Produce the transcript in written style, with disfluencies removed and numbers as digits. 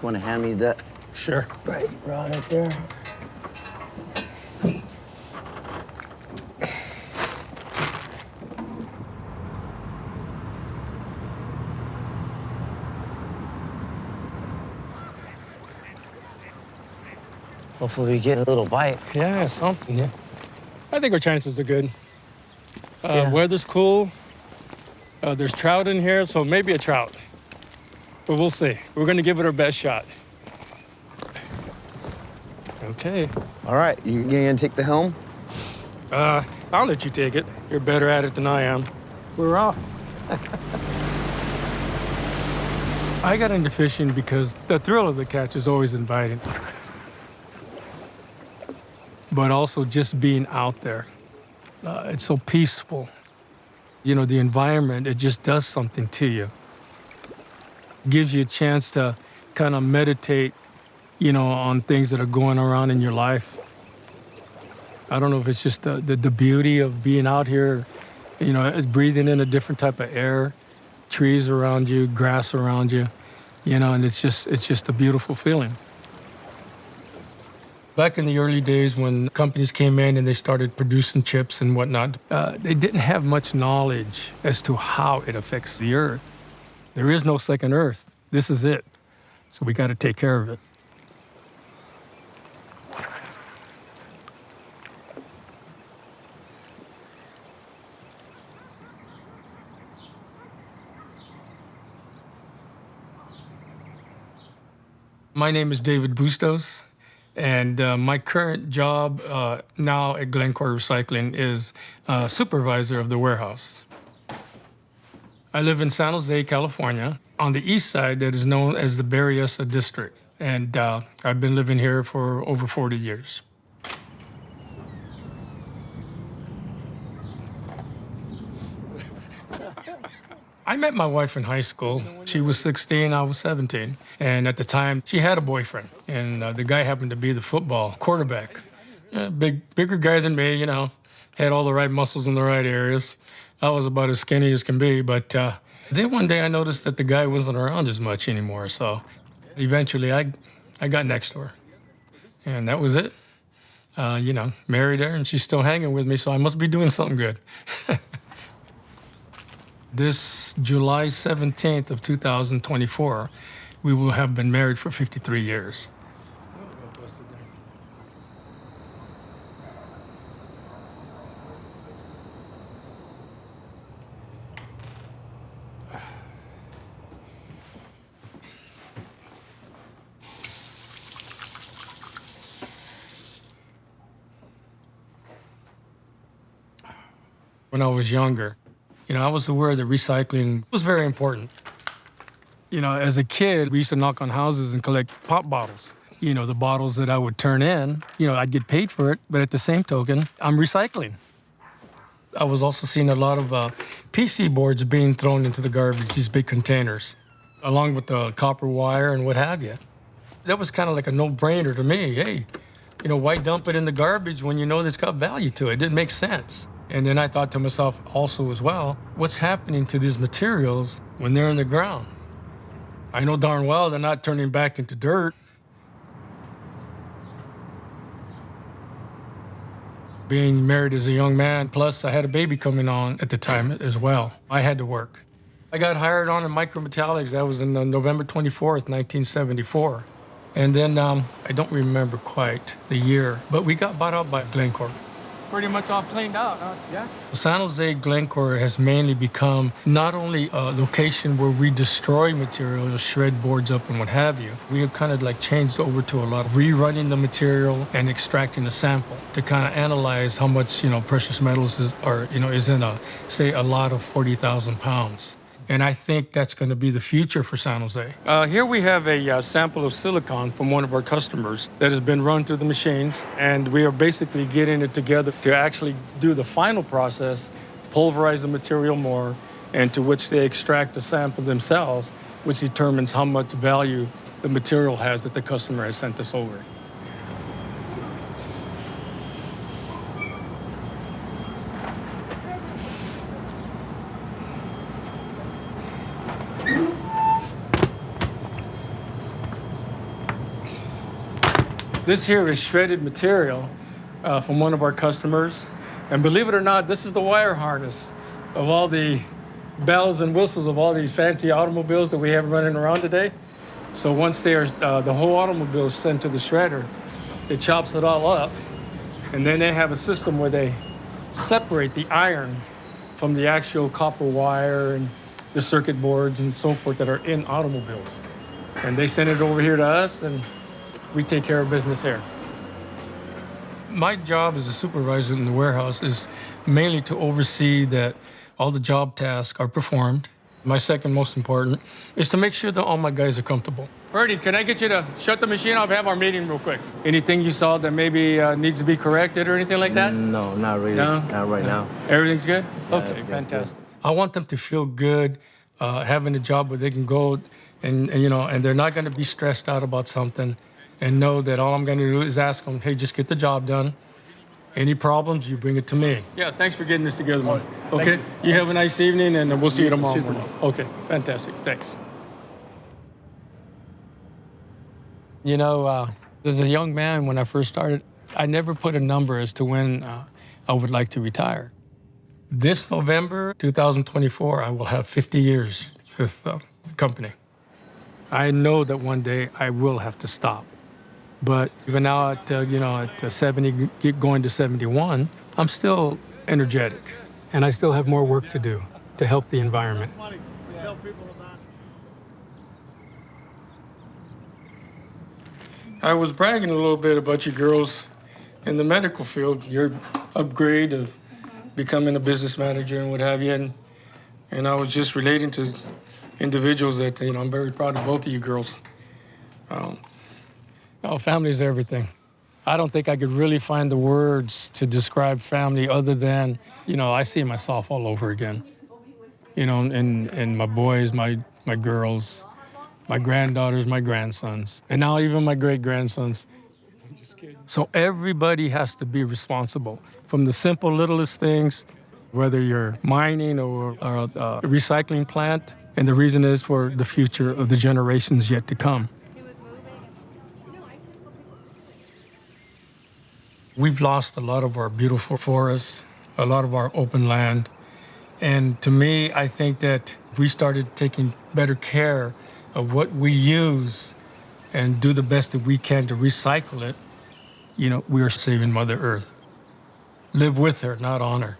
want to hand me that? Sure. Right there. Hopefully we get a little bite. Yeah, something, yeah. I think our chances are good. Yeah. Weather's cool. There's trout in here, so maybe a trout. But we'll see. We're gonna give it our best shot. Okay. All right, you gonna take the helm? I'll let you take it. You're better at it than I am. We're off. I got into fishing because the thrill of the catch is always inviting. But also just being out there. It's so peaceful. You know, the environment, it just does something to you. Gives you a chance to kind of meditate, you know, on things that are going around in your life. I don't know if it's just the beauty of being out here, you know, it's breathing in a different type of air, trees around you, grass around you, you know, and it's just a beautiful feeling. Back in the early days when companies came in and they started producing chips and whatnot, they didn't have much knowledge as to how it affects the earth. There is no second earth. This is it. So we got to take care of it. My name is David Bustos, and my current job now at Glencore Recycling is supervisor of the warehouse. I live in San Jose, California, on the east side that is known as the Berryessa district, and I've been living here for over 40 years. I met my wife in high school. She was 16, I was 17. And at the time, she had a boyfriend. And the guy happened to be the football quarterback. Bigger guy than me, you know, had all the right muscles in the right areas. I was about as skinny as can be. But then one day I noticed that the guy wasn't around as much anymore. So eventually I got next to her. And that was it. You know, married her, and she's still hanging with me, so I must be doing something good. This July 17th of 2024, we will have been married for 53 years. When I was younger, you know, I was aware that recycling was very important. You know, as a kid, we used to knock on houses and collect pop bottles. You know, the bottles that I would turn in, you know, I'd get paid for it, but at the same token, I'm recycling. I was also seeing a lot of PC boards being thrown into the garbage, these big containers, along with the copper wire and what have you. That was kind of like a no-brainer to me. Hey, you know, why dump it in the garbage when you know it's got value to it? It didn't make sense. And then I thought to myself also as well, what's happening to these materials when they're in the ground? I know darn well they're not turning back into dirt. Being married as a young man, plus I had a baby coming on at the time as well. I had to work. I got hired on in micrometallics. That was on November 24th, 1974. And then I don't remember quite the year, but we got bought out by Glencore. Pretty much all cleaned out, huh? Yeah. San Jose Glencore has mainly become not only a location where we destroy material, shred boards up and what have you. We have kind of like changed over to a lot of rerunning the material and extracting a sample to kind of analyze how much, you know, precious metals is in a lot of 40,000 pounds. And I think that's going to be the future for San Jose. Here we have a sample of silicon from one of our customers that has been run through the machines, and we are basically getting it together to actually do the final process, pulverize the material more, and to which they extract the sample themselves, which determines how much value the material has that the customer has sent us over. This here is shredded material from one of our customers. And believe it or not, this is the wire harness of all the bells and whistles of all these fancy automobiles that we have running around today. So once they are, the whole automobile is sent to the shredder, it chops it all up. And then they have a system where they separate the iron from the actual copper wire and the circuit boards and so forth that are in automobiles. And they send it over here to us, and we take care of business here. My job as a supervisor in the warehouse is mainly to oversee that all the job tasks are performed. My second most important is to make sure that all my guys are comfortable. Freddie, can I get you to shut the machine off? Have our meeting real quick. Anything you saw that maybe needs to be corrected or anything like that? No, not really. No? Not right now. Everything's good? Yeah, Okay, yeah, fantastic. I want them to feel good having a job where they can go and they're not going to be stressed out about something and know that all I'm going to do is ask them, hey, just get the job done. Any problems, you bring it to me. Yeah, thanks for getting this together, man. Okay, you have a nice evening, and we'll see you tomorrow morning. Okay, fantastic, thanks. You know, as a young man, when I first started, I never put a number as to when I would like to retire. This November, 2024, I will have 50 years with the company. I know that one day I will have to stop. But even now at 70, going to 71, I'm still energetic. And I still have more work to do to help the environment. I was bragging a little bit about you girls in the medical field, your upgrade of becoming a business manager and what have you. And I was just relating to individuals that, I'm very proud of both of you girls. Family is everything. I don't think I could really find the words to describe family other than, I see myself all over again. In my boys, my girls, my granddaughters, my grandsons, and now even my great-grandsons. So everybody has to be responsible, from the simple, littlest things, whether you're mining or a recycling plant, and the reason is for the future of the generations yet to come. We've lost a lot of our beautiful forests, a lot of our open land. And to me, I think that if we started taking better care of what we use and do the best that we can to recycle it, we are saving Mother Earth. Live with her, not on her.